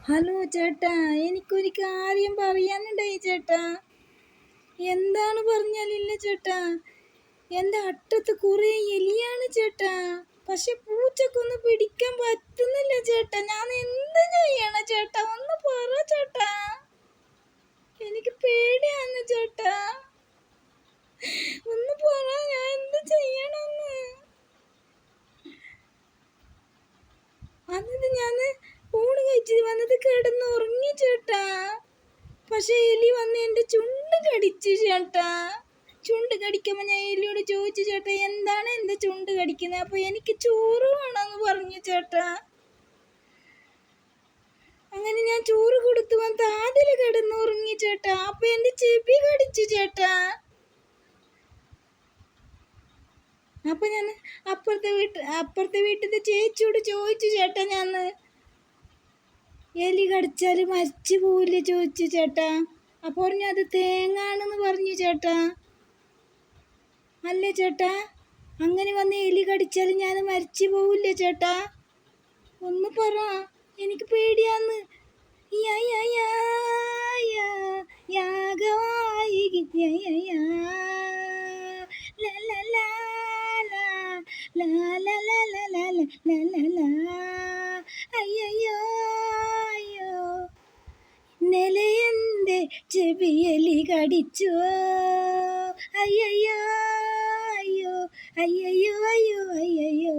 Hello ചേട്ടാ, എനിക്കൊരു കാര്യം പറയാനുണ്ടായി ചേട്ടാ. എന്താണ് പറഞ്ഞാലില്ല ചേട്ടാ. എൻ്റെ അട്ടത്ത് കുറേ എലിയാണ് ചേട്ടാ. പക്ഷെ പൂച്ചക്കൊന്നും പിടിക്കാൻ പറ്റുന്നില്ല ചേട്ടാ. ഞാൻ എന്ത് ചെയ്യണം ചേട്ടാ? ഒന്ന് പറ ചേട്ടാ. എനിക്ക് പേടിയാണ് ചേട്ടാ. ഒന്ന് പറ, ഞാൻ എന്ത് ചെയ്യണമെന്ന്. എന്നിട്ട് ഞാൻ ഊണ് കഴിച്ചിട്ട് വന്നത് കിടന്ന് ഉറങ്ങി ചേട്ടാ. പക്ഷെ എലി വന്ന് എൻ്റെ ചുണ്ട് കടിച്ചു ചേട്ടാ. ചുണ്ട് കടിക്കുമ്പോൾ ഞാൻ എലിയോട് ചോദിച്ചു ചേട്ടാ, എന്താണ് എൻ്റെ ചുണ്ട് കടിക്കുന്നത്? അപ്പോൾ എനിക്ക് ചോറ് വേണമെന്ന് പറഞ്ഞു ചേട്ടാ. അങ്ങനെ ഞാൻ ചോറ് കൊടുത്തു വന്ന് അതിൽ കിടന്ന് ഉറങ്ങി ചേട്ടാ. അപ്പോൾ എൻ്റെ ചെവി കടിച്ചു ചേട്ടാ. അപ്പോൾ ഞാൻ അപ്പുറത്തെ വീട്ടിലത്തെ ചേച്ചിയോട് ചോദിച്ചു ചേട്ടാ, ഞാൻ എലി കടിച്ചാൽ മരിച്ചു പോവില്ലേ ചോദിച്ചു ചേട്ടാ. അപ്പോൾ പറഞ്ഞു അത് തേങ്ങാണെന്ന് പറഞ്ഞു ചേട്ടാ. അല്ലേ ചേട്ടാ, അങ്ങനെ വന്ന് എലി കടിച്ചാൽ ഞാൻ മരിച്ചു പോവില്ലേ ചേട്ടാ? ഒന്ന് പറ, എനിക്ക് പേടിയാന്ന്. അയ്യോ അയ്യോ, നിലയെന്റെ ചെവിയലി കടിച്ചോ. അയ്യോ അയ്യോ അയ്യോ അയ്യോ അയ്യോ.